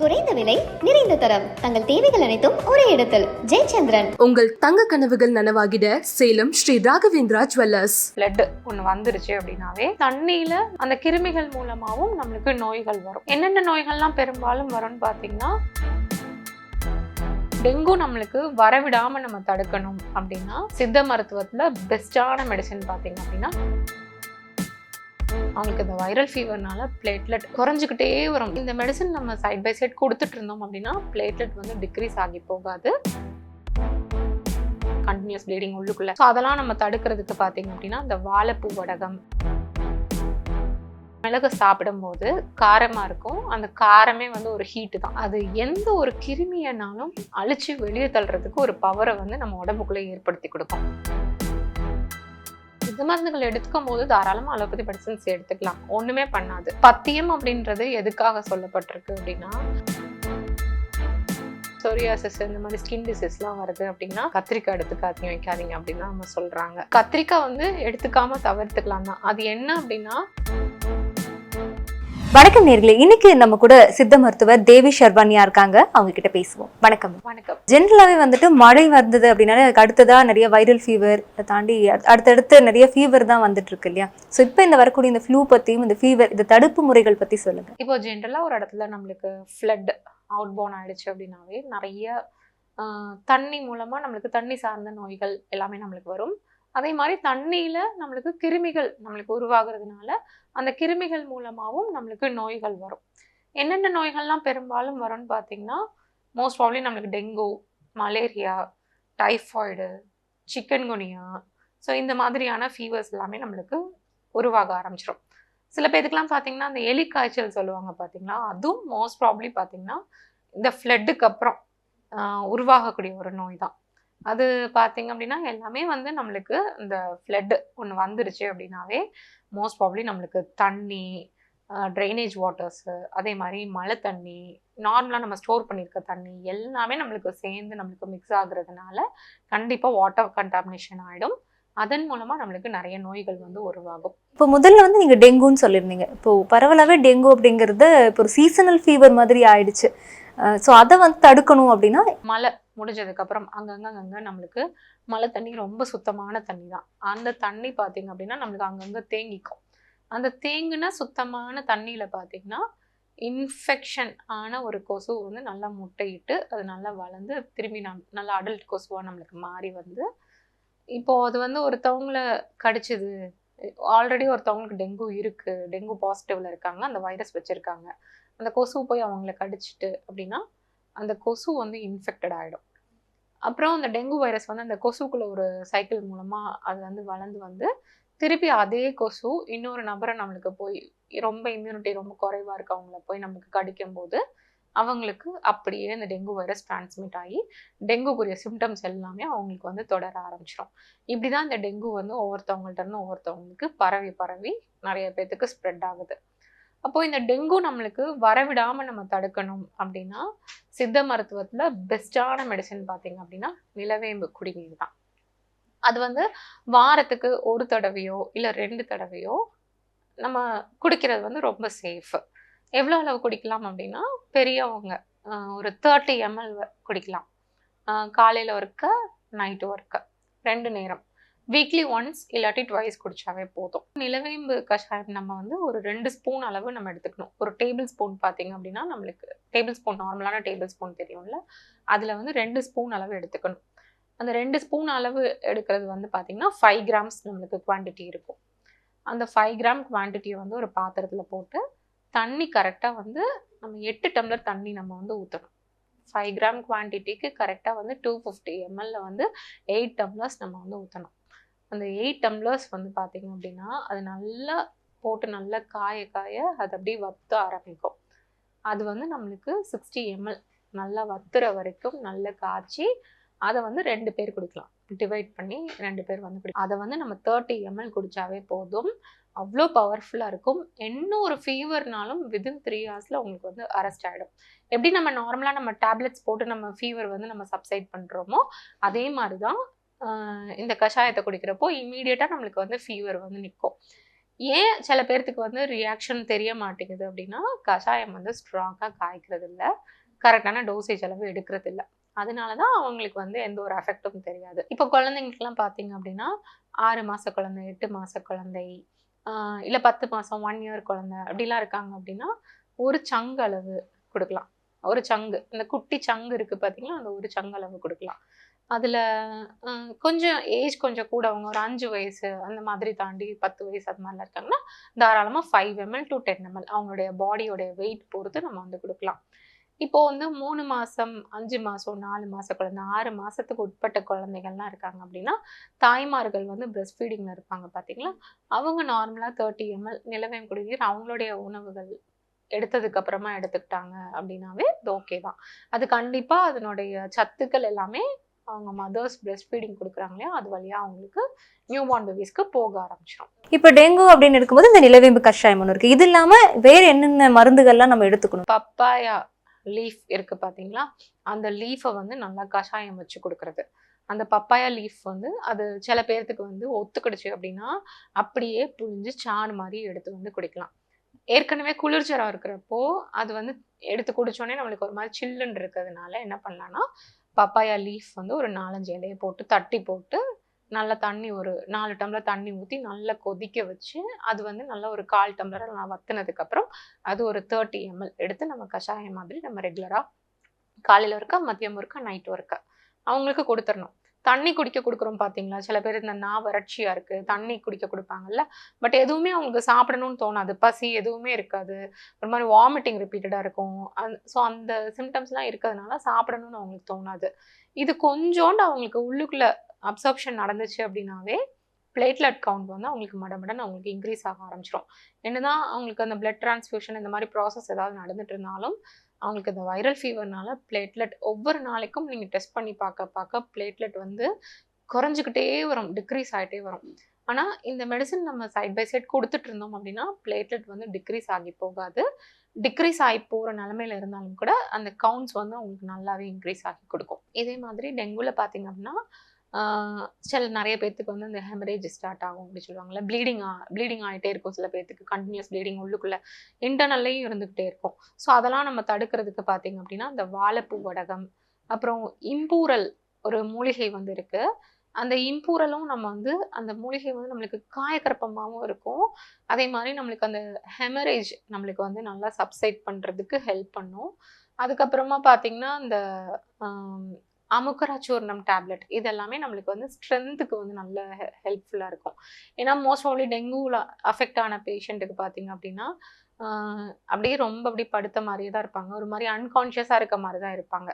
குறைந்த விலை நிறைந்த தரம் தங்கள் தேவைகள் அனைத்தும் ஒரே இடத்தில் ஜெயச்சந்திரன். உங்கள் தங்க கனவுகள் நனவாகிட சேலம் ஸ்ரீ ராகவேந்திரா ஜுவல்லர்ஸ். பிளட் ஒன்று வந்துருச்சு அப்படின்னாவே தண்ணியில அந்த கிருமிகள் மூலமாகவும் நம்மளுக்கு நோய்கள் வரும். என்னென்ன நோய்கள்லாம் பெரும்பாலும் வரும்னு பார்த்தீங்கன்னா, டெங்கு நம்மளுக்கு வரவிடாம நம்ம தடுக்கணும் அப்படின்னா சித்த மருத்துவத்துல பெஸ்டான மெடிசன் பார்த்தீங்க அப்படின்னா, அவங்களுக்கு இந்த வைரல் ஃபீவர்னால பிளேட்லெட் குறைஞ்சிக்கிட்டே வரும். இந்த மெடிசன் நம்ம சைட் பை சைட் கொடுத்துட்டு இருந்தோம் அப்படின்னா பிளேட்லெட் வந்து டிக்ரீஸ் ஆகி போகாது, கண்டினியூஸ் ப்ளீடிங் உள்ளுக்குள்ள. ஸோ அதெல்லாம் நம்ம தடுக்கிறதுக்கு பார்த்தீங்க அப்படின்னா, இந்த வாழைப்பூ வடகம், மிளகு சாப்பிடும்போது காரமாக இருக்கும். அந்த காரமே வந்து ஒரு ஹீட்டு தான். அது எந்த ஒரு கிருமியனாலும் அழிச்சு வெளியே தள்ளுறதுக்கு ஒரு பவரை வந்து நம்ம உடம்புக்குள்ளே ஏற்படுத்தி கொடுக்கும். சித்த மருந்துகள் எடுத்துக்கும் போது தாராளமாக அலோபதி மெடிசன்ஸ் எடுத்துக்கலாம், ஒன்றுமே பண்ணாது. பத்தியம் அப்படின்றது எதுக்காக சொல்லப்பட்டிருக்கு அப்படின்னா, சொரியாசிஸ் இந்த மாதிரி ஸ்கின் டிசீஸ்லாம் வருது அப்படின்னா கத்திரிக்காய் எடுத்துக்காதீங்க, வைக்காதீங்க அப்படின்னு நம்ம சொல்கிறாங்க. கத்திரிக்காய் வந்து எடுத்துக்காம தவிர்த்துக்கலாம் தான். அது என்ன அப்படின்னா, வணக்கம் நேர்களே, இன்னைக்கு நம்ம கூட சித்த மருத்துவர் தேவி ஷர்வானியா இருக்காங்க. அவங்க கிட்ட பேசுவோம். வணக்கம். வணக்கம். ஜென்ரலாவே வந்துட்டு மழை வந்தது அப்படின்னாலே அதுக்கு அடுத்ததா நிறைய வைரல் ஃபீவர் தாண்டி அடுத்தடுத்து நிறைய ஃபீவர் தான் வந்துட்டு இருக்கு இல்லையா? ஸோ இப்போ இந்த வரக்கூடிய இந்த ஃப்ளூ பத்தியும் இந்த ஃபீவர் இந்த தடுப்பு முறைகள் பத்தி சொல்லுங்க. இப்போ ஜென்ரலாக ஒரு இடத்துல நம்மளுக்கு ஃப்ளட் அவுட் போன் ஆயிடுச்சு அப்படின்னாவே நிறைய தண்ணி மூலமா நம்மளுக்கு தண்ணி சார்ந்த நோய்கள் எல்லாமே நம்மளுக்கு வரும். அதே மாதிரி தண்ணியில நம்மளுக்கு கிருமிகள் நம்மளுக்கு உருவாகிறதுனால அந்த கிருமிகள் மூலமாகவும் நம்மளுக்கு நோய்கள் வரும். என்னென்ன நோய்கள்லாம் பெரும்பாலும் வரும்னு பார்த்தீங்கன்னா, மோஸ்ட் ப்ராப்ளி நம்மளுக்கு dengue, malaria, typhoid, chikungunya, so இந்த மாதிரியான ஃபீவர்ஸ் எல்லாமே நம்மளுக்கு உருவாக ஆரம்பிச்சிடும். சில பேருக்குலாம் பார்த்தீங்கன்னா அந்த எலி காய்ச்சல் சொல்லுவாங்க பார்த்தீங்களா, அதுவும் மோஸ்ட் ப்ராப்ளி பார்த்தீங்கன்னா இந்த ஃப்ளட்டுக்கு அப்புறம் உருவாகக்கூடிய ஒரு நோய் தான். அது பார்த்தீங்க அப்படின்னா எல்லாமே வந்து நம்மளுக்கு இந்த ஃப்ளட் ஒன்று வந்துருச்சு அப்படின்னாவே மோஸ்ட் ப்ராப்ளி நம்மளுக்கு தண்ணி, ட்ரைனேஜ் வாட்டர்ஸு, அதே மாதிரி மழை தண்ணி, நார்மலாக நம்ம ஸ்டோர் பண்ணியிருக்க தண்ணி எல்லாமே நம்மளுக்கு சேர்ந்து நம்மளுக்கு மிக்ஸ் ஆகுறதுனால கண்டிப்பாக வாட்டர் கண்டாமினேஷன் ஆகிடும். அதன் மூலமாக நம்மளுக்கு நிறைய நோய்கள் வந்து உருவாகும். இப்போ முதல்ல வந்து நீங்க டெங்குன்னு சொல்லியிருந்தீங்க. இப்போ பரவலாவே டெங்கு அப்படிங்கிறது இப்போ ஒரு சீசனல் ஃபீவர் மாதிரி ஆயிடுச்சு. ஸோ அதை வந்து தடுக்கணும் அப்படின்னா மழை முடிஞ்சதுக்கப்புறம் அங்கங்கே நம்மளுக்கு மழை தண்ணி ரொம்ப சுத்தமான தண்ணி தான். அந்த தண்ணி பார்த்தீங்க அப்படின்னா நம்மளுக்கு அங்கங்கே தேங்கிக்கும். அந்த தேங்குனா சுத்தமான தண்ணியில் பார்த்தீங்கன்னா இன்ஃபெக்ஷன் ஆன ஒரு கொசு வந்து நல்லா முட்டையிட்டு அது நல்லா வளர்ந்து திரும்பி நல்லா அடல்ட் கொசுவாக நம்மளுக்கு மாறி வந்து, இப்போது அது வந்து ஒருத்தவங்கள கடிச்சிது, ஆல்ரெடி ஒருத்தவங்களுக்கு டெங்கு இருக்குது, டெங்கு பாசிட்டிவில் இருக்காங்க, அந்த வைரஸ் வச்சுருக்காங்க, அந்த கொசு போய் அவங்கள கடிச்சிட்டு அப்படின்னா அந்த கொசு வந்து இன்ஃபெக்டட் ஆகிடும். அப்புறம் அந்த டெங்கு வைரஸ் வந்து அந்த கொசுக்குள்ள ஒரு சைக்கிள் மூலமாக அது வந்து வளர்ந்து வந்து திருப்பி அதே கொசு இன்னொரு நபரை நம்மளுக்கு போய் ரொம்ப இம்யூனிட்டி ரொம்ப குறைவாக இருக்கவங்கள போய் நமக்கு கடிக்கும் போது அவங்களுக்கு அப்படியே இந்த டெங்கு வைரஸ் டிரான்ஸ்மிட் ஆகி டெங்குக்குரிய சிம்டம்ஸ் எல்லாமே அவங்களுக்கு வந்து தொடர ஆரம்பிச்சிடும். இப்படி தான் இந்த டெங்கு வந்து ஒவ்வொருத்தவங்கள்ட்ட இருந்து ஒவ்வொருத்தவங்களுக்கு பரவி நிறைய பேர்த்துக்கு ஸ்ப்ரெட் ஆகுது. அப்போது இந்த டெங்கு நம்மளுக்கு வரவிடாமல் நம்ம தடுக்கணும் அப்படின்னா சித்த மருத்துவத்தில் பெஸ்ட்டான மெடிசன் பார்த்தீங்க அப்படின்னா நிலவேம்பு குடிநீர் தான். அது வந்து வாரத்துக்கு ஒரு தடவையோ இல்லை 2 தடவையோ நம்ம குடிக்கிறது வந்து ரொம்ப சேஃபு. எவ்வளோ அளவு குடிக்கலாம் அப்படின்னா, பெரியவங்க ஒரு 30 ml குடிக்கலாம். காலையில் ஒருக்க நைட்டு ஒருக்க 2 நேரம், வீக்லி ஒன்ஸ் இல்லாட்டி ட்வைஸ் குடிச்சாவே போதும். நிலவேம்பு கஷாயம் நம்ம வந்து ஒரு 2 ஸ்பூன் அளவு நம்ம எடுத்துக்கணும். ஒரு டேபிள் ஸ்பூன் பார்த்தீங்க அப்படின்னா நம்மளுக்கு டேபிள் ஸ்பூன் நார்மலான டேபிள் ஸ்பூன் தெரியும்ல, அதில் வந்து 2 ஸ்பூன் அளவு எடுத்துக்கணும். அந்த 2 ஸ்பூன் அளவு எடுக்கிறது வந்து பார்த்தீங்கன்னா 5 கிராம்ஸ் நம்மளுக்கு குவான்டிட்டி இருக்கும். அந்த 5 கிராம் குவான்டிட்டியை வந்து ஒரு பாத்திரத்தில் போட்டு தண்ணி கரெக்டாக வந்து நம்ம 8 டம்ளர் தண்ணி நம்ம வந்து ஊற்றணும். 5 கிராம் குவான்டிட்டிக்கு கரெக்டாக வந்து 250 ml வந்து 8 டம்ளர்ஸ் நம்ம வந்து ஊற்றணும். அந்த 8 டம்ளர்ஸ் வந்து பார்த்தீங்க அப்படின்னா அது நல்லா போட்டு நல்லா காய அது அப்படியே வத்த ஆரம்பிக்கும். அது வந்து நம்மளுக்கு 60 ml நல்லா வத்துற வரைக்கும் நல்லா காய்ச்சி அதை வந்து 2 பேர் குடிக்கலாம். டிவைட் பண்ணி 2 பேர் வந்து குடிக்கலாம். அதை வந்து நம்ம 30 ml குடித்தாவே போதும். அவ்வளோ பவர்ஃபுல்லாக இருக்கும். என்ன ஒரு ஃபீவர்னாலும் வித்தின் 3 ஹவர்ஸில் உங்களுக்கு வந்து அரெஸ்ட் ஆகிடும். எப்படி நம்ம நார்மலாக நம்ம டேப்லெட்ஸ் போட்டு நம்ம ஃபீவர் வந்து நம்ம சப்சைட் பண்ணுறோமோ அதே மாதிரி தான் இந்த கஷாயத்தை குடிக்கிறப்போ இம்மீடியட்டாக நம்மளுக்கு வந்து ஃபீவர் வந்து நிற்கும். ஏன் சில பேர்த்துக்கு வந்து ரியாக்ஷன் தெரிய மாட்டேங்குது அப்படின்னா, கஷாயம் வந்து ஸ்ட்ராங்கா காய்க்கிறது இல்ல. கரெக்டான டோசேஜ் அளவு எடுக்கிறது இல்ல. அதனால தான் அவங்களுக்கு வந்து எந்த ஒரு எஃபெக்ட்டும் தெரியாது. இப்போ குழந்தைங்களுக்குலாம் பார்த்தீங்க அப்படின்னா, 6 மாச குழந்தை, 8 மாச குழந்தை, ஆ இல்ல 10 மாசம், 1 இயர் குழந்தை அப்படிலாம் இருக்காங்க அப்படின்னா, ஒரு சங்கு அளவு குடுக்கலாம். ஒரு சங்கு. இந்த குட்டி சங்கு இருக்கு பார்த்தீங்களா, அந்த ஒரு சங்கு அளவு குடுக்கலாம். அதுல கொஞ்சம் ஏஜ் கொஞ்சம் கூட அவங்க ஒரு 5 வயசு அந்த மாதிரி தாண்டி 10 வயசு அது மாதிரிலாம் இருக்காங்கன்னா, தாராளமா 5 ml to 10 ml அவங்களுடைய பாடியோடைய வெயிட் பொறுத்து நம்ம வந்து குடுக்கலாம். இப்போ வந்து 3 மாசம், 5 மாசம், 4 மாச குழந்தை, 6 மாசத்துக்கு உட்பட்ட குழந்தைகள்லாம் இருக்காங்க அப்படின்னா, தாய்மார்கள் வந்து பிரஸ்ட் ஃபீடிங்ல இருப்பாங்க பார்த்தீங்களா, அவங்க நார்மலா 30 ml நிலவேம்பு குடிநீர் அவங்களுடைய உணவுகள் எடுத்ததுக்கு அப்புறமா எடுத்துக்கிட்டாங்க அப்படின்னாவே இது ஓகே தான். அது கண்டிப்பா அதனுடைய சத்துக்கள் எல்லாமே அவங்க மதர்ஸ் பிரஸ்ட் ஃபீடிங் குடுக்குறாங்க இல்லையா, அது வழியா அவங்களுக்கு நியூ பார்ன் பேபிஸ்க்கு போக ஆரம்பிச்சிடும். இப்போ டெங்கு அப்படின்னு இருக்கும்போது இந்த நிலவேம்பு கஷாயம் ஒன்று இருக்கு. இது இல்லாம வேற என்னென்ன மருந்துகள்லாம் நம்ம எடுத்துக்கணும்? பப்பாயா லீஃப் இருக்கு பாத்தீங்களா, அந்த லீஃபை வந்து நல்லா கஷாயம் வச்சு கொடுக்கறது. அந்த பப்பாயா லீஃப் வந்து அது சில பேர்த்துக்கு வந்து ஒத்துக்கிடுச்சு அப்படின்னா அப்படியே புழிஞ்சு சாறு மாதிரி எடுத்து வந்து குடிக்கலாம். ஏற்கனவே குளிர்ஜரம் இருக்கிறப்போ அது வந்து எடுத்து குடிச்சோடனே நம்மளுக்கு ஒரு மாதிரி சில்லுன்னு இருக்கிறதுனால என்ன பண்ணலாம்னா, பப்பாயா லீஃப் வந்து ஒரு 4-5 இலையை போட்டு தட்டி போட்டு நல்லா தண்ணி ஒரு 4 டம்ளர் தண்ணி ஊற்றி நல்லா கொதிக்க வச்சு அது வந்து நல்லா ஒரு 1/4 டம்ளர் நான் வத்துனதுக்கு அப்புறம் அது ஒரு 30 ml எடுத்து நம்ம கஷாயம் மாதிரி நம்ம ரெகுலராக காலையில் ஒருக்கா, மதியம் ஒருக்கா, நைட் ஒருக்கா அவங்களுக்கு கொடுத்துடணும். தண்ணி குடிக்க கொடுக்குறோம் பார்த்தீங்களா, சில பேர் இந்த வறட்சியா இருக்கு தண்ணி குடிக்க கொடுப்பாங்கல்ல, பட் எதுவுமே அவங்களுக்கு சாப்பிடணும்னு தோணாது, பசி எதுவுமே இருக்காது, ஒரு மாதிரி வாமிட்டிங் ரிப்பீட்டடாக இருக்கும். ஸோ அந்த சிம்டம்ஸ்லாம் இருக்கிறதுனால சாப்பிடணும்னு அவங்களுக்கு தோணாது. இது கொஞ்சோண்டு அவங்களுக்கு உள்ளுக்குள்ள அப்சர்ப்ஷன் நடந்துச்சு அப்படின்னாவே பிளேட்லெட் கவுண்ட் வந்து அவங்களுக்கு மடமடன்னு அவங்களுக்கு இன்க்ரீஸ் ஆக ஆரம்பிச்சிடும். என்னதான் அவங்களுக்கு அந்த பிளட் டிரான்ஸ்ஃபியூஷன் இந்த மாதிரி ப்ராசஸ் ஏதாவது நடந்துட்டு இருந்தாலும் அவங்களுக்கு இந்த வைரல் ஃபீவர்னால பிளேட்லெட் ஒவ்வொரு நாளைக்கும் நீங்கள் டெஸ்ட் பண்ணி பார்க்க பிளேட்லெட் வந்து குறைஞ்சிக்கிட்டே வரும், டிக்ரீஸ் ஆகிட்டே வரும். ஆனால் இந்த மெடிசன் நம்ம சைட் பை சைட் கொடுத்துட்டு இருந்தோம் அப்படின்னா பிளேட்லெட் வந்து டிக்ரீஸ் ஆகி போகாது. டிக்ரீஸ் ஆகி போகிற நிலமையில இருந்தாலும் கூட அந்த கவுண்ட்ஸ் வந்து அவங்களுக்கு நல்லாவே இன்க்ரீஸ் ஆகி கொடுக்கும். இதே மாதிரி டெங்குவில் பார்த்தீங்க அப்படின்னா சில நிறைய பேர்த்துக்கு வந்து இந்த ஹெமரேஜ் ஸ்டார்ட் ஆகும் அப்படின்னு சொல்லுவாங்கல்ல, ப்ளீடிங் ஆகிட்டே இருக்கும். சில பேர்த்துக்கு கண்டினியூஸ் ப்ளீடிங் உள்ளுக்குள்ளே இன்டர்னல்லையும் இருந்துக்கிட்டே இருக்கும். ஸோ அதெல்லாம் நம்ம தடுக்கிறதுக்கு பார்த்தீங்க அப்படின்னா இந்த வாழைப்பூ வடகம், அப்புறம் இம்பூரல் ஒரு மூலிகை வந்து இருக்கு. அந்த இம்பூரலும் நம்ம வந்து அந்த மூலிகை வந்து நம்மளுக்கு காயக்கற்பமாகவும் இருக்கும். அதே மாதிரி நம்மளுக்கு அந்த ஹெமரேஜ் நம்மளுக்கு வந்து நல்லா சப்சைட் பண்ணுறதுக்கு ஹெல்ப் பண்ணும். அதுக்கப்புறமா பார்த்தீங்கன்னா இந்த அமுக்கராச்சூர்ணம் டேப்லெட் இதெல்லாமே நம்மளுக்கு வந்து ஸ்ட்ரென்த்துக்கு வந்து நல்ல ஹெல்ப்ஃபுல்லாக இருக்கும். ஏன்னா மோஸ்ட் ஆஃப்லி டெங்குவில் அஃபெக்ட் ஆன பேஷண்ட்டுக்கு பார்த்தீங்க அப்படின்னா அப்படியே ரொம்ப அப்படி படுத்த மாதிரியே தான் இருப்பாங்க, ஒரு மாதிரி அன்கான்ஷியஸாக இருக்க மாதிரி தான் இருப்பாங்க.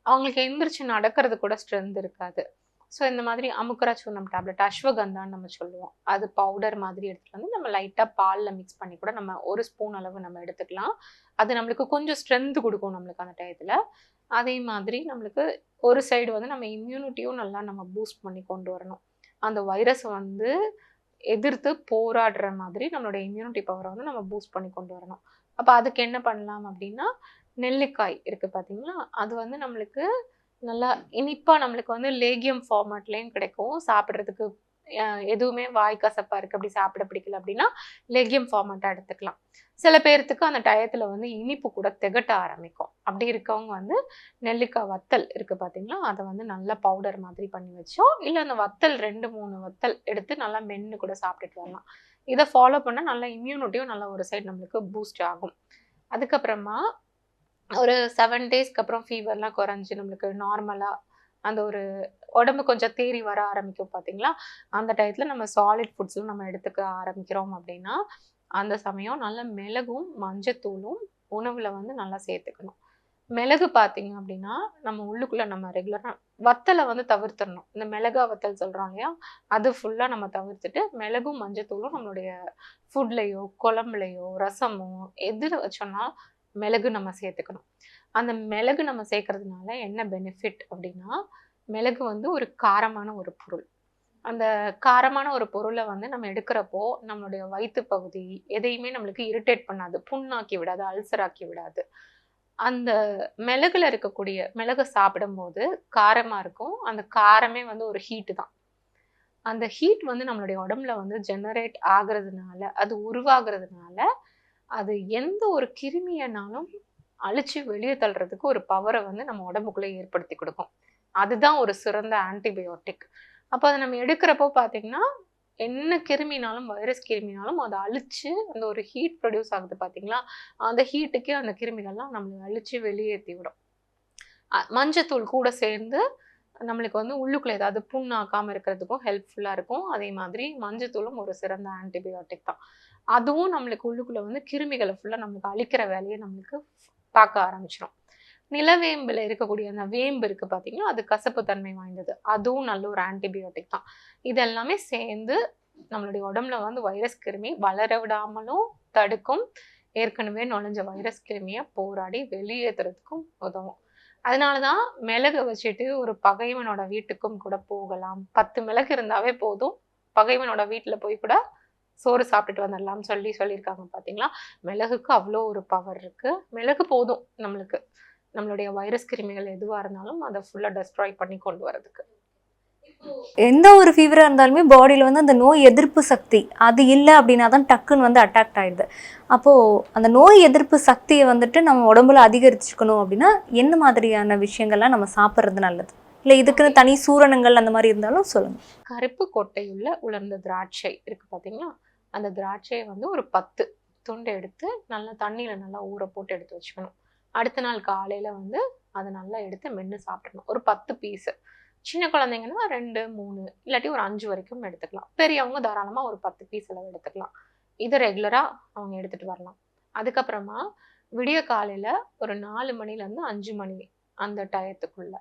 அவங்களுக்கு எந்திரிச்சு நடக்கிறது கூட ஸ்ட்ரென்த் இருக்காது. ஸோ இந்த மாதிரி அமுக்கராச்சூர்ணம் டேப்லெட் அஸ்வகந்தான்னு நம்ம சொல்லுவோம், அது பவுடர் மாதிரி எடுத்துகிட்டு வந்து நம்ம லைட்டாக பாலில் மிக்ஸ் பண்ணி கூட நம்ம 1 ஸ்பூன் அளவு நம்ம எடுத்துக்கலாம். அது நம்மளுக்கு கொஞ்சம் ஸ்ட்ரென்த் கொடுக்கும் நம்மளுக்கு அந்த டயத்தில். அதே மாதிரி நம்மளுக்கு ஒரு சைடு வந்து நம்ம இம்யூனிட்டியும் நல்லா நம்ம பூஸ்ட் பண்ணி கொண்டு வரணும். அந்த வைரஸை வந்து எதிர்த்து போராடுற மாதிரி நம்மளோட இம்யூனிட்டி பவரை வந்து நம்ம பூஸ்ட் பண்ணி கொண்டு வரணும். அப்போ அதுக்கு என்ன பண்ணலாம் அப்படின்னா, நெல்லிக்காய் இருக்குது பார்த்தீங்களா, அது வந்து நம்மளுக்கு நல்லா இனிப்பாக நம்மளுக்கு வந்து லேகியம் ஃபார்மேட்லேயும் கிடைக்கும். சாப்பிட்றதுக்கு எதுவுமே வாய் கசப்பாக இருக்குது அப்படி சாப்பிட பிடிக்கல அப்படின்னா லேகியம் ஃபார்மேட்டாக எடுத்துக்கலாம். சில பேர்த்துக்கு அந்த டயத்தில் வந்து இனிப்பு கூட திகட்ட ஆரம்பிக்கும். அப்படி இருக்கவங்க வந்து நெல்லிக்காய் வத்தல் இருக்குது பார்த்தீங்களா, அதை வந்து நல்லா பவுடர் மாதிரி பண்ணி வச்சோ இல்லை அந்த வத்தல் 2-3 வத்தல் எடுத்து நல்லா மென்று கூட சாப்பிட்டுட்டு வரலாம். இதை ஃபாலோ பண்ணால் நல்லா இம்யூனிட்டியும் நல்லா ஒரு சைடு நம்மளுக்கு பூஸ்ட் ஆகும். அதுக்கப்புறமா ஒரு 7 டேஸ்க்கு அப்புறம் ஃபீவர்லாம் குறைஞ்சி நம்மளுக்கு நார்மலாக அந்த ஒரு உடம்பு கொஞ்சம் தேறி வர ஆரம்பிக்கும் பார்த்தீங்களா, அந்த டயத்தில் நம்ம சாலிட் ஃபுட்ஸும் நம்ம எடுத்துக்க ஆரம்பிக்கிறோம் அப்படின்னா அந்த சமயம் நல்ல மிளகும் மஞ்சத்தூளும் உணவில் வந்து நல்லா சேர்த்துக்கணும். மிளகு பார்த்தீங்க அப்படின்னா நம்ம உள்ளுக்குள்ளே நம்ம ரெகுலராக வத்தலை வந்து தவிர்த்துடணும். இந்த மிளகா வத்தல் சொல்கிறோம் இல்லையா, அது ஃபுல்லாக நம்ம தவிர்த்துட்டு மிளகும் மஞ்சத்தூளும் நம்மளுடைய ஃபுட்லேயோ குழம்புலையோ ரசமோ எதில் வச்சோன்னா மிளகு நம்ம சேர்த்துக்கணும். அந்த மிளகு நம்ம சேர்க்கறதுனால என்ன பெனிஃபிட் அப்படின்னா, மிளகு வந்து ஒரு காரமான ஒரு பொருள். அந்த காரமான ஒரு பொருளை வந்து நம்ம எடுக்கிறப்போ நம்மளுடைய வயிற்று பகுதி எதையுமே நம்மளுக்கு இரிட்டேட் பண்ணாது, புண்ணாக்கி விடாது, அல்சராக்கி விடாது. அந்த மிளகுல இருக்கக்கூடிய மிளகு சாப்பிடும்போது காரமாக இருக்கும். அந்த காரமே வந்து ஒரு ஹீட்டு தான். அந்த ஹீட் வந்து நம்மளுடைய உடம்புல வந்து ஜெனரேட் ஆகுறதுனால, அது உருவாகுறதுனால, அது எந்த ஒரு கிருமியனாலும் அழிச்சு வெளியே தள்ளுறதுக்கு ஒரு பவரை வந்து நம்ம உடம்புக்குள்ளே ஏற்படுத்தி கொடுக்கும். அதுதான் ஒரு சிறந்த ஆன்டிபயோட்டிக். அப்போ அதை நம்ம எடுக்கிறப்போ பார்த்தீங்கன்னா, என்ன கிருமினாலும், வைரஸ் கிருமினாலும் அதை அழிச்சு அந்த ஒரு ஹீட் ப்ரொடியூஸ் ஆகுது பார்த்தீங்களா? அந்த ஹீட்டுக்கே அந்த கிருமிகள்லாம் நம்மளை அழிச்சு வெளியேற்றி விடும். மஞ்சத்தூள் கூட சேர்ந்து நம்மளுக்கு வந்து உள்ளுக்குள்ள ஏதாவது புண்ணாக்காம இருக்கிறதுக்கும் ஹெல்ப்ஃபுல்லா இருக்கும். அதே மாதிரி மஞ்சத்தூளும் ஒரு சிறந்த ஆன்டிபயோட்டிக் தான். அதுவும் நம்மளுக்கு உள்ளுக்குள்ள வந்து கிருமிகளை ஃபுல்லா நம்மளுக்கு அழிக்கிற வேலையை நம்மளுக்கு பார்க்க ஆரம்பிச்சிடும். நிலவேம்புல இருக்கக்கூடிய அந்த வேம்பு இருக்கு பார்த்தீங்கன்னா, அது கசப்பு தன்மை வாய்ந்தது. அதுவும் நல்ல ஒரு ஆன்டிபயோட்டிக் தான். இது எல்லாமே சேர்ந்து நம்மளுடைய உடம்புல வந்து வைரஸ் கிருமி வளர விடாமலும் தடுக்கும். ஏற்கனவே நுழைஞ்ச வைரஸ் கிருமியை போராடி வெளியேற்றுறதுக்கும் உதவும். அதனாலதான் மிளகு வச்சுட்டு ஒரு பகைவனோட வீட்டுக்கும் கூட போகலாம். 10 மிளகு இருந்தாவே போதும். பகைவனோட வீட்டுல போய் கூட சோறு சாப்பிட்டுட்டு வந்துடலாம்னு சொல்லியிருக்காங்க பாத்தீங்களா? மிளகுக்கு அவ்வளோ ஒரு பவர் இருக்கு. மிளகு போதும் நம்மளுக்கு. நம்மளுடைய வைரஸ் கிருமிகள் எதுவா இருந்தாலும் அதை ஃபுல்லா டெஸ்ட்ராய் பண்ணி கொண்டு வரதுக்கு. எந்த ஒரு ஃபீவரா இருந்தாலுமே பாடியில வந்து அந்த நோய் எதிர்ப்பு சக்தி அது இல்லை அப்படின்னா தான் டக்குன்னு வந்து அட்டாக்ட் ஆயிடுது. அப்போ அந்த நோய் எதிர்ப்பு சக்தியை வந்துட்டு நம்ம உடம்புல அதிகரிச்சுக்கணும் அப்படின்னா என்ன மாதிரியான விஷயங்கள்லாம் நம்ம சாப்பிட்றது நல்லது? இல்லை இதுக்குன்னு தனி சூரணங்கள் அந்த மாதிரி இருந்தாலும் சொல்லுங்க. கருப்பு கொட்டையுள்ள உலர்ந்த திராட்சை இருக்கு பாத்தீங்களா? அந்த திராட்சையை வந்து ஒரு 10 துண்டு எடுத்து நல்லா தண்ணியில நல்லா ஊற போட்டு எடுத்து வச்சுக்கணும். அடுத்த நாள் காலையில வந்து அதை நல்லா எடுத்து மென்று சாப்பிடணும். ஒரு 10 பீஸு. சின்ன குழந்தைங்கன்னா 2, 3 இல்லாட்டி ஒரு 5 வரைக்கும் எடுத்துக்கலாம். பெரியவங்க தாராளமாக ஒரு 10 பீஸ் அளவு எடுத்துக்கலாம். இதை ரெகுலராக அவங்க எடுத்துகிட்டு வரலாம். அதுக்கப்புறமா விடிய காலையில் ஒரு 4 மணிலேருந்து 5 மணி அந்த டயத்துக்குள்ள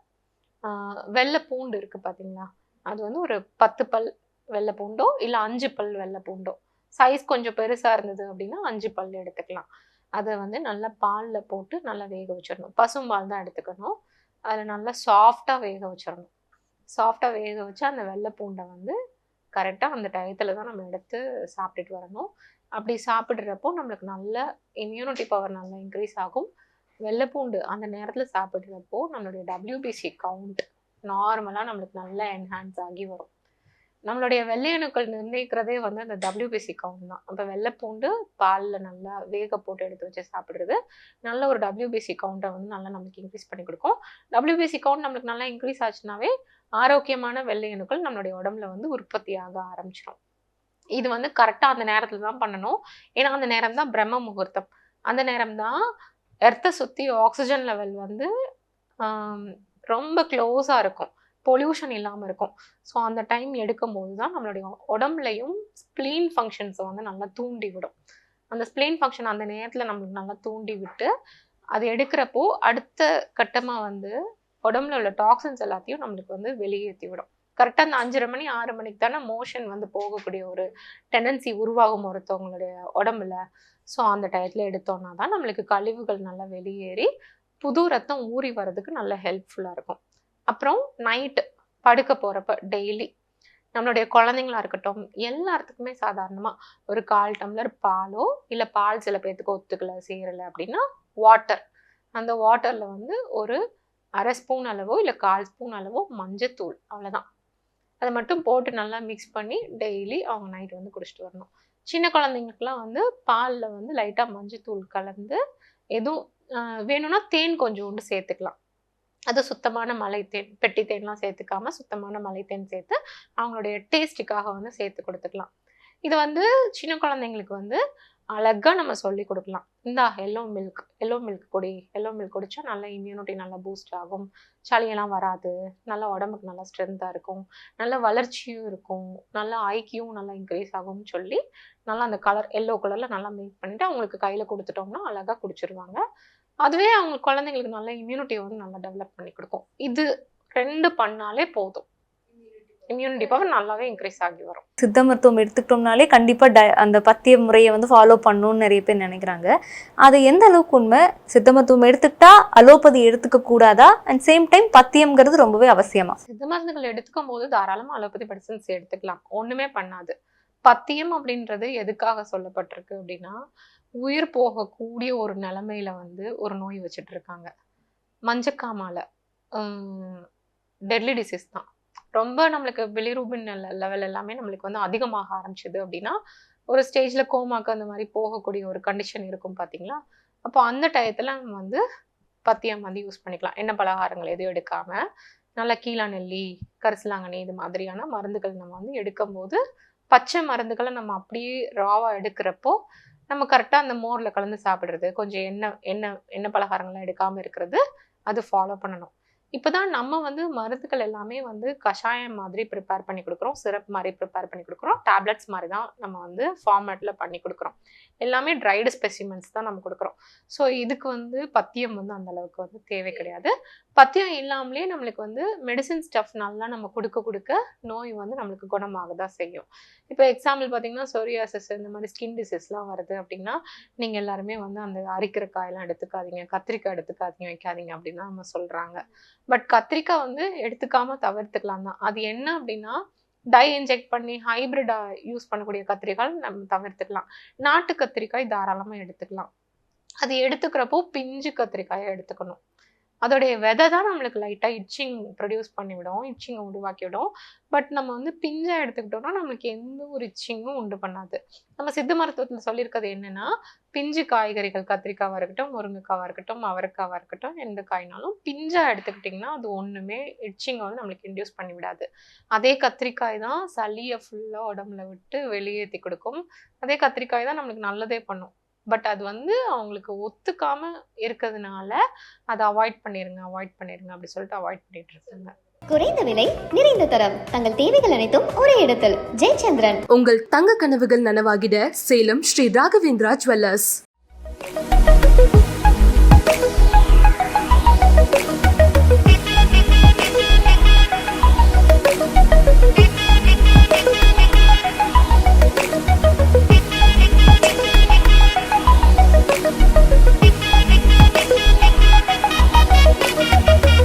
வெள்ளை பூண்டு இருக்குது பார்த்தீங்களா? அது வந்து ஒரு 10 பல் வெள்ளை பூண்டோ இல்லை 5 பல் வெள்ளை பூண்டோ, சைஸ் கொஞ்சம் பெருசாக இருந்தது அப்படின்னா 5 பல் எடுத்துக்கலாம். அதை வந்து நல்லா பாலில் போட்டு நல்லா வேக வச்சிடணும். பசும்பால் தான் எடுத்துக்கணும். அதில் நல்லா சாஃப்டாக வேக வச்சிடணும். சாஃப்டாக வேக வச்சு அந்த வெள்ளை பூண்டை வந்து கரெக்டாக அந்த டயத்தில் தான் நம்ம எடுத்து சாப்பிட்டுட்டு வரணும். அப்படி சாப்பிட்றப்போ நம்மளுக்கு நல்ல இம்யூனிட்டி பவர் நல்லா இன்க்ரீஸ் ஆகும். வெள்ளைப்பூண்டு அந்த நேரத்தில் சாப்பிட்றப்போ நம்மளுடைய WBC கவுண்ட் நார்மலாக நம்மளுக்கு நல்லா என்ஹான்ஸ் ஆகி வரும். நம்மளுடைய வெள்ளை அணுக்கள் நிர்ணயிக்கிறதே வந்து அந்த WBC கவுண்ட் தான். அப்போ வெள்ளைப்பூண்டு பாலில் நல்லா வேக போட்டு எடுத்து வச்சு சாப்பிட்றது நல்ல ஒரு WBC கவுண்டை வந்து நல்லா நமக்கு இன்க்ரீஸ் பண்ணி கொடுக்கும். WBC கவுண்ட் நம்மளுக்கு நல்லா இன்க்ரீஸ் ஆச்சுனாவே ஆரோக்கியமான வெள்ளை அணுக்கள் நம்மளுடைய உடம்புல வந்து உற்பத்தி ஆக ஆரம்பிச்சிடும். இது வந்து கரெக்டாக அந்த நேரத்தில் தான் பண்ணணும். ஏன்னா அந்த நேரம் தான் பிரம்ம முகூர்த்தம். அந்த நேரம் தான் எர்த்தை சுற்றி ஆக்சிஜன் லெவல் வந்து ரொம்ப க்ளோஸாக இருக்கும், பொல்யூஷன் இல்லாமல் இருக்கும். ஸோ அந்த டைம் எடுக்கும்போது தான் நம்மளுடைய உடம்புலையும் ஸ்ப்ளீன் ஃபங்க்ஷன்ஸை வந்து நல்லா தூண்டி விடும். அந்த ஸ்ப்ளீன் ஃபங்க்ஷன் அந்த நேரத்தில் நம்மளுக்கு நல்லா தூண்டி விட்டு அது எடுக்கிறப்போ அடுத்த கட்டமாக வந்து உடம்புல உள்ள டாக்ஸின்ஸ் எல்லாத்தையும் நம்மளுக்கு வந்து வெளியேற்றி விடும். கரெக்டாக அந்த 5:30 மணி 6 மணிக்கு தானே மோஷன் வந்து போகக்கூடிய ஒரு டெண்டன்சி உருவாகும் ஒருத்தவங்களுடைய உடம்புல. ஸோ அந்த டயத்தில் எடுத்தோன்னா தான் நம்மளுக்கு கழிவுகள் நல்லா வெளியேறி புது ரத்தம் ஊறி வர்றதுக்கு நல்ல ஹெல்ப்ஃபுல்லாக இருக்கும். அப்புறம் நைட்டு படுக்க போகிறப்ப டெய்லி நம்மளுடைய குழந்தைங்களா இருக்கட்டும் எல்லாத்துக்குமே சாதாரணமாக ஒரு 1/4 டம்ளர் பாலோ இல்லை பால் சில பேர்த்துக்கு ஒத்துக்கலை சேரலை அப்படின்னா வாட்டர், அந்த வாட்டரில் வந்து ஒரு 1/2 ஸ்பூன் அளவோ இல்லை 1/4 ஸ்பூன் அளவோ மஞ்சத்தூள், அவ்வளோதான். அதை மட்டும் போட்டு நல்லா மிக்ஸ் பண்ணி டெய்லி அவங்க நைட் வந்து குடிச்சிட்டு வரணும். சின்ன குழந்தைங்களுக்குலாம் வந்து பாலில் வந்து லைட்டாக மஞ்சத்தூள் கலந்து எதுவும் வேணும்னா தேன் கொஞ்சோண்டு சேர்த்துக்கலாம். அது சுத்தமான மலை தேன், பெட்டி தேன்லாம் சேர்த்துக்காம சுத்தமான மலை தேன் சேர்த்து அவங்களுடைய டேஸ்ட்டுக்காக வந்து சேர்த்து கொடுத்துக்கலாம். இது வந்து சின்ன குழந்தைங்களுக்கு வந்து அழகாக நம்ம சொல்லி கொடுக்கலாம். இந்த எல்லோ மில்க் குடி, எல்லோ மில்க் குடித்தா நல்லா இம்யூனிட்டி நல்லா பூஸ்ட் ஆகும், சளியெல்லாம் வராது, நல்லா உடம்புக்கு நல்லா ஸ்ட்ரென்த்தாக இருக்கும், நல்ல வளர்ச்சியும் இருக்கும், நல்லா ஐக்கியும் நல்லா இன்க்ரீஸ் ஆகும்னு சொல்லி நல்லா அந்த கலர் எல்லோ கலரில் நல்லா மேக் பண்ணிவிட்டு அவங்களுக்கு கையில் கொடுத்துட்டோம்னா அழகாக குடிச்சிருவாங்க. அதுவே அவங்க குழந்தைங்களுக்கு நல்ல இம்யூனிட்டியை வந்து நல்லா டெவலப் பண்ணி கொடுக்கும். இது 2 பண்ணாலே போதும், இம்யூனிட்டி பவர் நல்லாவே இன்க்ரீஸ் ஆகி வரும். சித்த மருத்துவம் எடுத்துக்கிட்டோம்னாலே கண்டிப்பாக அந்த பத்திய முறையை வந்து ஃபாலோ பண்ணணும்னு நிறைய பேர் நினைக்கிறாங்க. அது எந்த அளவுக்கு உண்மை? சித்த மருத்துவம் எடுத்துக்கிட்டா அலோபதி எடுத்துக்க கூடாதா? அண்ட் சேம் டைம் பத்தியம்ங்கிறது ரொம்பவே அவசியமா? சித்த மருந்துகள் எடுத்துக்கும் போது தாராளமாக அலோபதி மெடிசன்ஸ் எடுத்துக்கலாம், ஒன்றுமே பண்ணாது. பத்தியம் அப்படின்றது எதுக்காக சொல்லப்பட்டிருக்கு அப்படின்னா, உயிர் போகக்கூடிய ஒரு நிலைமையில வந்து ஒரு நோய் வச்சுட்டு இருக்காங்க. மஞ்சக்காமால டெட்லி டிசீஸ் தான். ரொம்ப நம்மளுக்கு பிலிரூபின் லெவல் எல்லாமே நம்மளுக்கு வந்து அதிகமாக ஆரம்பிச்சது அப்படின்னா ஒரு ஸ்டேஜ்ல கோமாக்கு அந்த மாதிரி போகக்கூடிய ஒரு கண்டிஷன் இருக்கும் பார்த்தீங்களா. அப்போ அந்த டயத்துல நம்ம வந்து பத்தியம் வந்து யூஸ் பண்ணிக்கலாம். எண்ணெய் பலகாரங்கள் எதுவும் எடுக்காம நல்லா கீழா நெல்லி, கரிசலாங்கண்ணி இது மாதிரியான மருந்துகள் நம்ம வந்து எடுக்கும்போது பச்சை மருந்துகளை நம்ம அப்படியே ராவா எடுக்கிறப்போ நம்ம கரெக்டாக அந்த மோரில் கலந்து சாப்பிட்றது, கொஞ்சம் எண்ணெய் பலகாரங்கள்லாம் எடுக்காமல் இருக்கிறது, அது ஃபாலோ பண்ணணும். இப்போதான் நம்ம வந்து மருந்துகள் எல்லாமே வந்து கஷாயம் மாதிரி ப்ரிப்பேர் பண்ணி கொடுக்குறோம், சிரப் மாதிரி ப்ரிப்பேர் பண்ணி கொடுக்குறோம், டேப்லெட்ஸ் மாதிரி தான் நம்ம வந்து ஃபார்மேட்டில் பண்ணி கொடுக்குறோம். எல்லாமே ட்ரைடு ஸ்பெசிமென்ஸ் தான் நம்ம கொடுக்குறோம். ஸோ இதுக்கு வந்து பத்தியம் வந்து அந்த அளவுக்கு வந்து தேவை கிடையாது. பத்தியம் இல்லாமலே நம்மளுக்கு வந்து மெடிசின் ஸ்டஃப்னாலாம் நம்ம கொடுக்க நோய் வந்து நம்மளுக்கு குணமாக தான் செய்யும். இப்போ எக்ஸாம்பிள் பார்த்தீங்கன்னா சொரியாசிஸ் இந்த மாதிரி ஸ்கின் டிசீஸ்லாம் வருது அப்படின்னா நீங்கள் எல்லாருமே வந்து அந்த அரிக்கிற காயெல்லாம் எடுத்துக்காதீங்க, கத்திரிக்காய் எடுத்துக்காதீங்க, வைக்காதீங்க அப்படின்னு நம்ம சொல்கிறாங்க. பட் கத்திரிக்காய் வந்து எடுத்துக்காம தவிர்த்துக்கலாம் தான். அது என்ன அப்படின்னா டை இன்ஜெக்ட் பண்ணி ஹைபிரிடா யூஸ் பண்ணக்கூடிய கத்திரிக்காய் நம்ம தவிர்த்துக்கலாம். நாட்டு கத்திரிக்காய் தாராளமாக எடுத்துக்கலாம். அது எடுத்துக்கிறப்போ பிஞ்சு கத்திரிக்காயை எடுத்துக்கணும். அதோடைய விதை தான் நம்மளுக்கு லைட்டாக இச்சிங் ப்ரொடியூஸ் பண்ணிவிடும், இச்சிங்கை உருவாக்கி விடும். பட் நம்ம வந்து பிஞ்சா எடுத்துக்கிட்டோம்னா நம்மளுக்கு எந்த ஒரு இச்சிங்கும் உண்டு பண்ணாது. நம்ம சித்த மருத்துவத்தில் சொல்லியிருக்கிறது என்னன்னா பிஞ்சு காய்கறிகள் கத்திரிக்காவாக இருக்கட்டும், முருங்கைக்காவாக இருக்கட்டும், அவரைக்காவாக இருக்கட்டும், எந்த காய்னாலும் பிஞ்சா எடுத்துக்கிட்டிங்கன்னா அது ஒன்றுமே இச்சிங்கை வந்து நம்மளுக்கு இன்டியூஸ் பண்ணி விடாது. அதே கத்திரிக்காய் தான் சளியை ஃபுல்லாக உடம்புல விட்டு வெளியேற்றி கொடுக்கும். அதே கத்திரிக்காய் தான் நம்மளுக்கு நல்லதே பண்ணும். பட் அது வந்து அவங்களுக்கு ஒத்துக்காம இருக்கிறதுனால அதை அவாய்ட் பண்ணிருங்க அப்படி சொல்லிட்டு அவாய்ட் பண்ணிட்டு இருக்காங்க. குறைந்த விலை, நிறைந்த தரம், தங்கள் தேவைகள் அனைத்தும் ஒரே இடத்தில். ஜெயச்சந்திரன். உங்கள் தங்க கனவுகள் நனவாகிட சேலம் ஸ்ரீ ராகவேந்திரா ஜுவல்லர்ஸ்.